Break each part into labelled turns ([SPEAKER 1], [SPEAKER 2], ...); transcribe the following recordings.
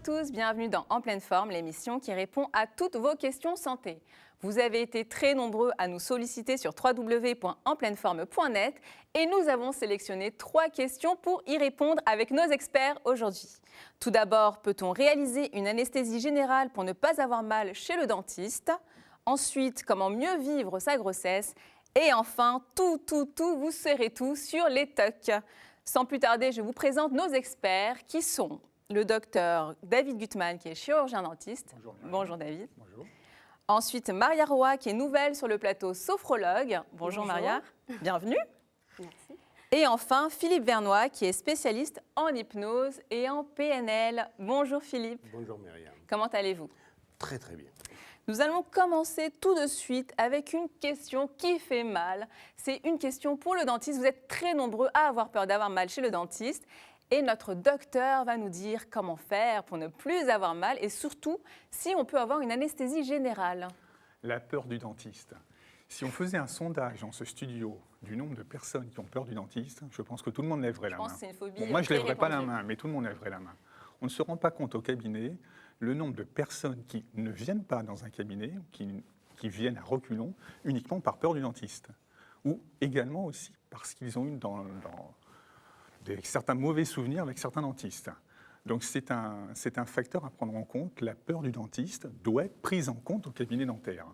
[SPEAKER 1] tous, bienvenue dans En pleine forme, l'émission qui répond à toutes vos questions santé. Vous avez été très nombreux à nous solliciter sur www.enpleineforme.net et nous avons sélectionné 3 questions pour y répondre avec nos experts aujourd'hui. Tout d'abord, peut-on réaliser une anesthésie générale pour ne pas avoir mal chez le dentiste? Ensuite, comment mieux vivre sa grossesse? Et enfin, tout, vous saurez tout sur les TOC. Sans plus tarder, je vous présente nos experts qui sont le docteur David Gutmann, qui est chirurgien dentiste.
[SPEAKER 2] Bonjour,
[SPEAKER 1] Bonjour David.
[SPEAKER 2] Bonjour.
[SPEAKER 1] Ensuite, Maria Roy, qui est nouvelle sur le plateau sophrologue. Bonjour Maria, bienvenue.
[SPEAKER 3] Merci.
[SPEAKER 1] Et enfin, Philippe Vernois, qui est spécialiste en hypnose et en PNL. Bonjour Philippe.
[SPEAKER 2] Bonjour Myriam.
[SPEAKER 1] Comment allez-vous?
[SPEAKER 2] Très très bien.
[SPEAKER 1] Nous allons commencer tout de suite avec une question qui fait mal. C'est une question pour le dentiste. Vous êtes très nombreux à avoir peur d'avoir mal chez le dentiste. Et notre docteur va nous dire comment faire pour ne plus avoir mal et surtout si on peut avoir une anesthésie générale.
[SPEAKER 2] La peur du dentiste. Si on faisait un sondage dans ce studio du nombre de personnes qui ont peur du dentiste, je pense que tout le monde lèverait la main.
[SPEAKER 1] Je pense que c'est une phobie.
[SPEAKER 2] Bon, moi, je ne
[SPEAKER 1] très
[SPEAKER 2] lèverais pas la
[SPEAKER 1] répandue.
[SPEAKER 2] main, mais tout le monde lèverait la main. On ne se rend pas compte au cabinet le nombre de personnes qui ne viennent pas dans un cabinet, qui viennent à reculons uniquement par peur du dentiste. Ou également aussi parce qu'ils ont eu certains mauvais souvenirs avec certains dentistes. Donc c'est un facteur à prendre en compte. La peur du dentiste doit être prise en compte au cabinet dentaire.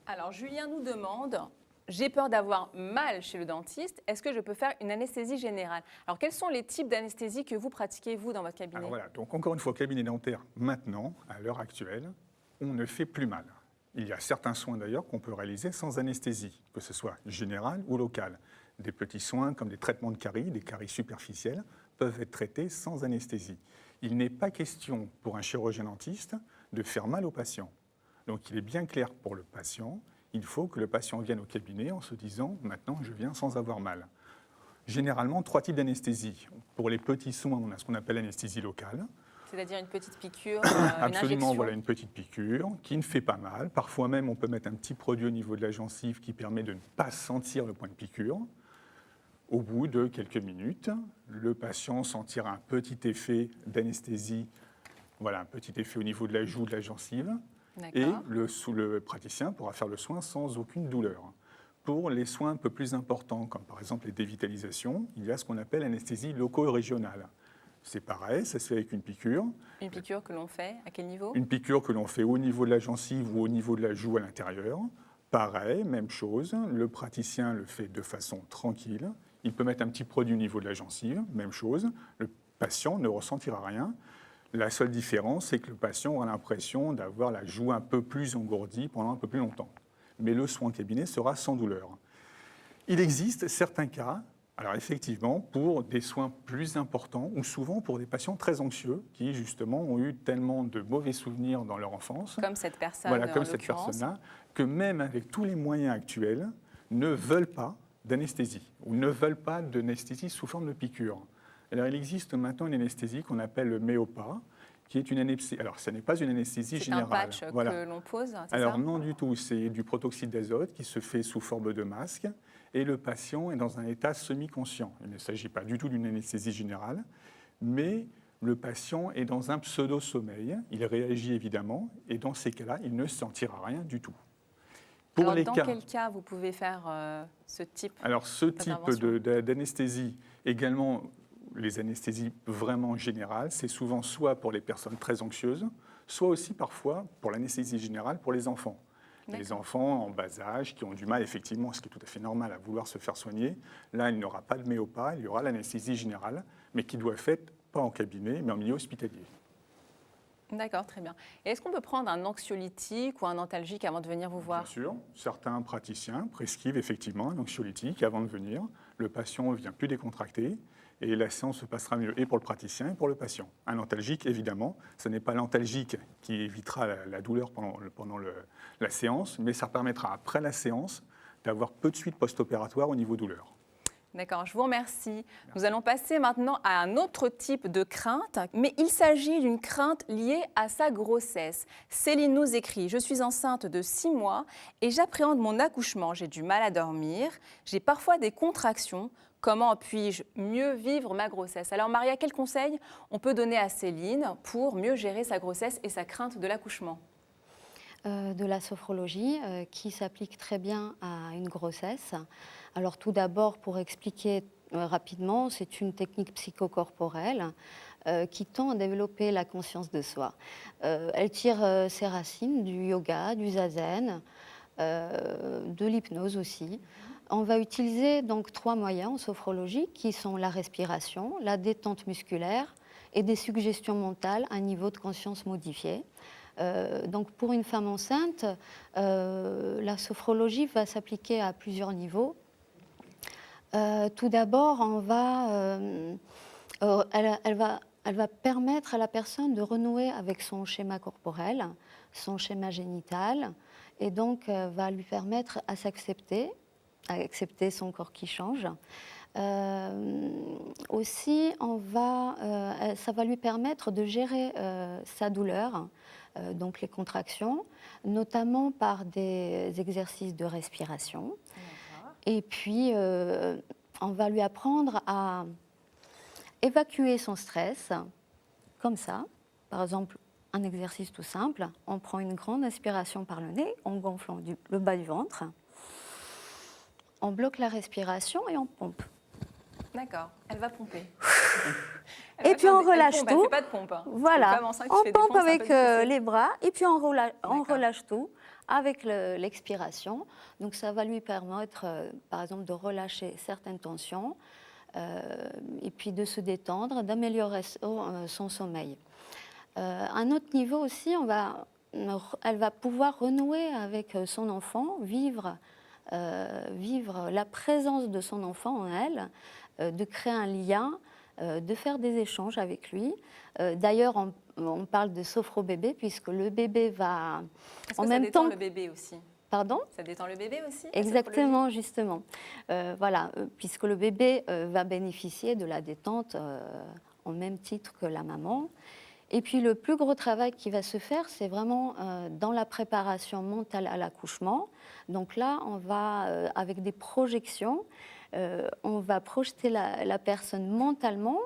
[SPEAKER 1] Alors Julien nous demande, j'ai peur d'avoir mal chez le dentiste, est-ce que je peux faire une anesthésie générale? Alors quels sont les types d'anesthésie que vous pratiquez vous dans votre cabinet?
[SPEAKER 2] Alors voilà, donc encore une fois, au cabinet dentaire, maintenant, à l'heure actuelle, on ne fait plus mal. Il y a certains soins d'ailleurs qu'on peut réaliser sans anesthésie, que ce soit général ou local. Des petits soins comme des traitements de caries, des caries superficielles, peuvent être traités sans anesthésie. Il n'est pas question pour un chirurgien dentiste de faire mal au patient. Donc il est bien clair pour le patient, il faut que le patient vienne au cabinet en se disant « maintenant je viens sans avoir mal ». Généralement, 3 types d'anesthésie. Pour les petits soins, on a ce qu'on appelle l'anesthésie locale.
[SPEAKER 1] C'est-à-dire une petite piqûre,
[SPEAKER 2] Absolument,
[SPEAKER 1] une injection.
[SPEAKER 2] voilà une petite piqûre qui ne fait pas mal. Parfois même, on peut mettre un petit produit au niveau de la gencive qui permet de ne pas sentir le point de piqûre. Au bout de quelques minutes, le patient sentira un petit effet d'anesthésie, voilà, un petit effet au niveau de la joue, de la gencive, et le praticien pourra faire le soin sans aucune douleur. Pour les soins un peu plus importants, comme par exemple les dévitalisations, il y a ce qu'on appelle l'anesthésie loco-régionale. C'est pareil, ça se fait avec une piqûre.
[SPEAKER 1] Une piqûre que l'on fait, à quel niveau?
[SPEAKER 2] Une piqûre que l'on fait au niveau de la gencive ou au niveau de la joue à l'intérieur. Pareil, même chose, le praticien le fait de façon tranquille. Il peut mettre un petit produit au niveau de la gencive, même chose. Le patient ne ressentira rien. La seule différence, c'est que le patient aura l'impression d'avoir la joue un peu plus engourdie pendant un peu plus longtemps. Mais le soin cabinet sera sans douleur. Il existe certains cas, alors effectivement, pour des soins plus importants ou souvent pour des patients très anxieux qui, justement, ont eu tellement de mauvais souvenirs dans leur enfance.
[SPEAKER 1] Comme cette personne,
[SPEAKER 2] voilà, comme
[SPEAKER 1] en
[SPEAKER 2] cette
[SPEAKER 1] l'occurrence.
[SPEAKER 2] personne-là, que même avec tous les moyens actuels, ne veulent pas d'anesthésie ou ne veulent pas d'anesthésie sous forme de piqûre. Alors, il existe maintenant une anesthésie qu'on appelle le Méopa, qui est une anesthésie. Alors, ce n'est pas une anesthésie générale.
[SPEAKER 1] C'est un patch que l'on pose, c'est
[SPEAKER 2] Alors,
[SPEAKER 1] ça?
[SPEAKER 2] non du tout. C'est du protoxyde d'azote qui se fait sous forme de masque et le patient est dans un état semi-conscient. Il ne s'agit pas du tout d'une anesthésie générale, mais le patient est dans un pseudo-sommeil. Il réagit évidemment et dans ces cas-là, il ne sentira rien du tout.
[SPEAKER 1] Alors, dans quel cas vous pouvez faire ce type d'intervention?
[SPEAKER 2] Alors, ce type d'anesthésie, également, les anesthésies vraiment générales, c'est souvent soit pour les personnes très anxieuses, soit aussi parfois pour l'anesthésie générale pour les enfants. Les enfants en bas âge qui ont du mal, effectivement, ce qui est tout à fait normal, à vouloir se faire soigner. Là, il n'y aura pas de Méopa, il y aura l'anesthésie générale, mais qui doit être faite pas en cabinet, mais en milieu hospitalier.
[SPEAKER 1] D'accord, très bien. Et est-ce qu'on peut prendre un anxiolytique ou un antalgique avant de venir vous voir?
[SPEAKER 2] Bien sûr, certains praticiens prescrivent effectivement un anxiolytique avant de venir. Le patient ne vient plus décontracté et la séance se passera mieux et pour le praticien et pour le patient. Un antalgique, évidemment, ce n'est pas l'antalgique qui évitera la douleur pendant la séance, mais ça permettra après la séance d'avoir peu de suite post-opératoire au niveau douleur.
[SPEAKER 1] D'accord, je vous remercie. Nous allons passer maintenant à un autre type de crainte, mais il s'agit d'une crainte liée à sa grossesse. Céline nous écrit « Je suis enceinte de 6 mois et j'appréhende mon accouchement. J'ai du mal à dormir, j'ai parfois des contractions. Comment puis-je mieux vivre ma grossesse? Alors Maria, quels conseils on peut donner à Céline pour mieux gérer sa grossesse et sa crainte de l'accouchement?
[SPEAKER 3] De la sophrologie qui s'applique très bien à une grossesse. Alors tout d'abord, pour expliquer rapidement, c'est une technique psychocorporelle qui tend à développer la conscience de soi. Elle tire ses racines du yoga, du zazen, de l'hypnose aussi. On va utiliser donc 3 moyens en sophrologie qui sont la respiration, la détente musculaire et des suggestions mentales à un niveau de conscience modifié. Donc pour une femme enceinte, la sophrologie va s'appliquer à plusieurs niveaux. Tout d'abord, elle va permettre à la personne de renouer avec son schéma corporel, son schéma génital, et donc va lui permettre à s'accepter, à accepter son corps qui change. Aussi, ça va lui permettre de gérer sa douleur, donc les contractions, notamment par des exercices de respiration.
[SPEAKER 1] D'accord.
[SPEAKER 3] Et puis, on va lui apprendre à évacuer son stress, comme ça. Par exemple, un exercice tout simple, on prend une grande inspiration par le nez en gonflant le bas du ventre. On bloque la respiration et on pompe.
[SPEAKER 1] D'accord, elle va pomper.
[SPEAKER 3] Et puis on relâche tout.
[SPEAKER 1] Elle ne fait pas de pompe. Hein.
[SPEAKER 3] Voilà, on pompe avec les bras et puis on
[SPEAKER 1] D'accord.
[SPEAKER 3] relâche tout avec l'expiration. Donc ça va lui permettre, par exemple, de relâcher certaines tensions et puis de se détendre, d'améliorer son sommeil. Un autre niveau aussi, elle va pouvoir renouer avec son enfant, vivre la présence de son enfant en elle, de créer un lien, de faire des échanges avec lui. D'ailleurs, on parle de sophro-bébé puisque le bébé va
[SPEAKER 1] en même temps... Ça détend le bébé aussi.
[SPEAKER 3] Pardon ?
[SPEAKER 1] Ça détend le bébé aussi.
[SPEAKER 3] Exactement, justement. Voilà, puisque le bébé va bénéficier de la détente en même titre que la maman. Et puis le plus gros travail qui va se faire, c'est vraiment dans la préparation mentale à l'accouchement. Donc là, on va, avec des projections, on va projeter la personne mentalement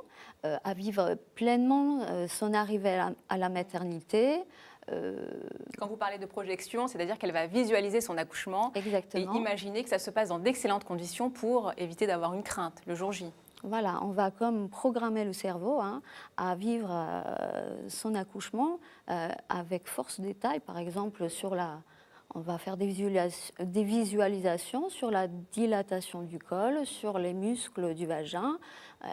[SPEAKER 3] à vivre pleinement son arrivée à la maternité.
[SPEAKER 1] Quand vous parlez de projection, c'est-à-dire qu'elle va visualiser son accouchement.
[SPEAKER 3] Exactement.
[SPEAKER 1] Et imaginer que ça se passe dans d'excellentes conditions pour éviter d'avoir une crainte le jour J.
[SPEAKER 3] Voilà, on va comme programmer le cerveau à vivre son accouchement avec force détail, par exemple on va faire des visualisations sur la dilatation du col, sur les muscles du vagin.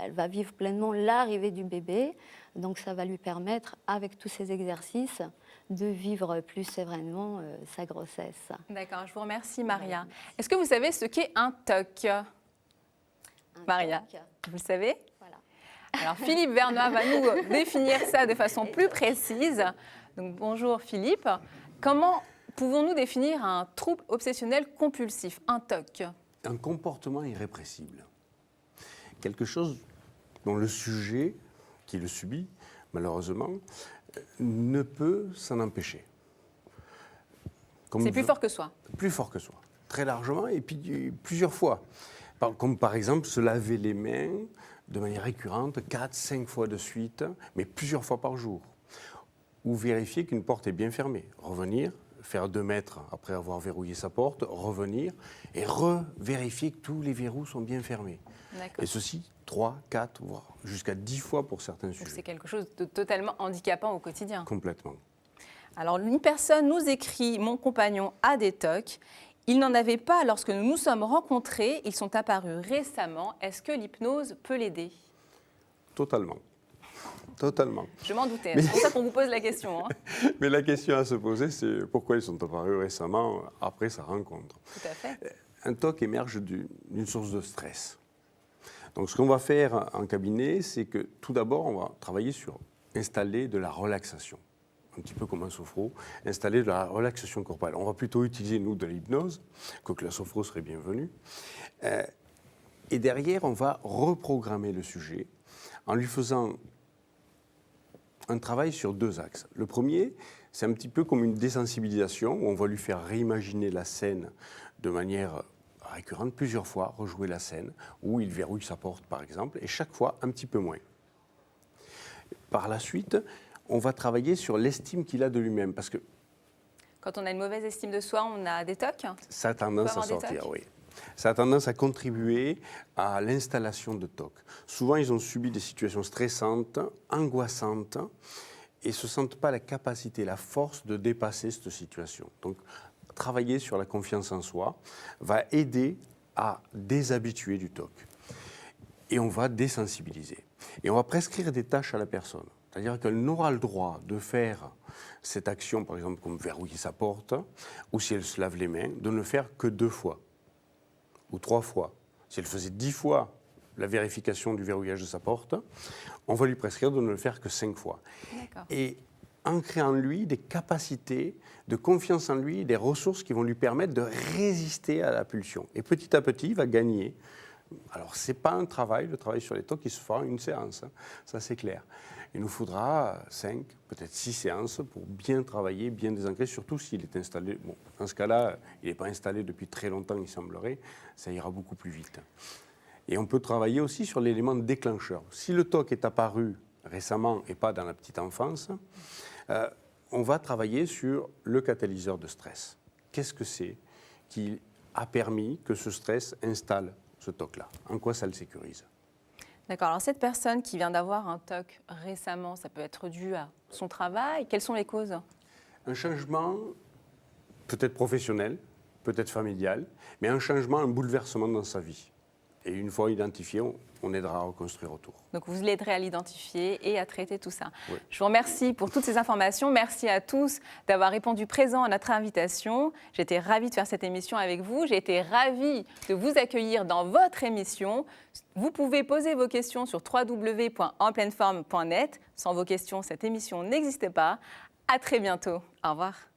[SPEAKER 3] Elle va vivre pleinement l'arrivée du bébé, donc ça va lui permettre, avec tous ces exercices, de vivre plus sereinement sa grossesse.
[SPEAKER 1] D'accord, je vous remercie Maria. Est-ce que vous savez ce qu'est un TOC ? Maria, vous le savez ?
[SPEAKER 3] Voilà.
[SPEAKER 1] Alors Philippe Vernois va nous définir ça de façon plus précise. Donc bonjour Philippe. Comment pouvons-nous définir un trouble obsessionnel compulsif, un TOC ?
[SPEAKER 4] Un comportement irrépressible. Quelque chose dont le sujet qui le subit, malheureusement, ne peut s'en empêcher.
[SPEAKER 1] C'est plus fort que soi.
[SPEAKER 4] Plus fort que soi, très largement, et puis plusieurs fois. Comme par exemple se laver les mains de manière récurrente, 4-5 fois de suite, mais plusieurs fois par jour. Ou vérifier qu'une porte est bien fermée. Revenir, faire 2 mètres après avoir verrouillé sa porte, revenir et revérifier que tous les verrous sont bien fermés. Et ceci 3, 4, voire jusqu'à 10 fois pour certains sujets.
[SPEAKER 1] C'est quelque chose de totalement handicapant au quotidien.
[SPEAKER 4] Complètement.
[SPEAKER 1] Alors une personne nous écrit « Mon compagnon a des TOC ». Il n'en avait pas lorsque nous nous sommes rencontrés. Ils sont apparus récemment. Est-ce que l'hypnose peut l'aider ?
[SPEAKER 4] Totalement. Totalement.
[SPEAKER 1] Je m'en doutais. C'est pour ça qu'on vous pose la question.
[SPEAKER 4] Mais la question à se poser, c'est pourquoi ils sont apparus récemment après sa rencontre.
[SPEAKER 1] Tout à fait.
[SPEAKER 4] Un TOC émerge d'une source de stress. Donc ce qu'on va faire en cabinet, c'est que tout d'abord, on va travailler sur installer de la relaxation. Un petit peu comme un sophro, installer de la relaxation corporelle. On va plutôt utiliser, nous, de l'hypnose, quoique la sophro serait bienvenue. Et derrière, on va reprogrammer le sujet en lui faisant un travail sur 2 axes. Le premier, c'est un petit peu comme une désensibilisation, où on va lui faire réimaginer la scène de manière récurrente, plusieurs fois, rejouer la scène où il verrouille sa porte, par exemple, et chaque fois un petit peu moins. Par la suite, on va travailler sur l'estime qu'il a de lui-même, parce que
[SPEAKER 1] Quand on a une mauvaise estime de soi, on a des tocs.
[SPEAKER 4] ça a tendance à
[SPEAKER 1] avoir des
[SPEAKER 4] sortir,
[SPEAKER 1] tocs
[SPEAKER 4] oui. Ça a tendance à contribuer à l'installation de TOC. Souvent, ils ont subi des situations stressantes, angoissantes, et ne se sentent pas la capacité, la force de dépasser cette situation. Donc, travailler sur la confiance en soi va aider à déshabituer du TOC. Et on va désensibiliser. Et on va prescrire des tâches à la personne. C'est-à-dire qu'elle n'aura le droit de faire cette action, par exemple, comme verrouiller sa porte, ou si elle se lave les mains, de ne le faire que 2 fois ou 3 fois. Si elle faisait 10 fois la vérification du verrouillage de sa porte, on va lui prescrire de ne le faire que 5 fois.
[SPEAKER 1] D'accord.
[SPEAKER 4] Et ancrer en lui des capacités de confiance en lui, des ressources qui vont lui permettre de résister à la pulsion. Et petit à petit, il va gagner. Alors, ce n'est pas un travail, le travail sur les TOC qui se fera en une séance, hein, ça c'est clair. Il nous faudra 5, peut-être 6 séances pour bien travailler, bien désancrer, surtout s'il est installé. Bon, dans ce cas-là, il n'est pas installé depuis très longtemps, il semblerait, ça ira beaucoup plus vite. Et on peut travailler aussi sur l'élément déclencheur. Si le TOC est apparu récemment et pas dans la petite enfance, on va travailler sur le catalyseur de stress. Qu'est-ce que c'est qui a permis que ce stress installe ce TOC-là? En quoi ça le sécurise?
[SPEAKER 1] D'accord. Alors, cette personne qui vient d'avoir un TOC récemment, ça peut être dû à son travail. Quelles sont les causes?
[SPEAKER 4] Un changement peut-être professionnel, peut-être familial, mais un changement, un bouleversement dans sa vie. Et une fois identifié, on aidera à reconstruire autour.
[SPEAKER 1] Donc, vous l'aiderez à l'identifier et à traiter tout ça.
[SPEAKER 4] Oui.
[SPEAKER 1] Je vous remercie pour toutes ces informations. Merci à tous d'avoir répondu présent à notre invitation. J'étais ravie de faire cette émission avec vous. J'ai été ravie de vous accueillir dans votre émission. Vous pouvez poser vos questions sur www.enpleineforme.net. Sans vos questions, cette émission n'existait pas. À très bientôt. Au revoir.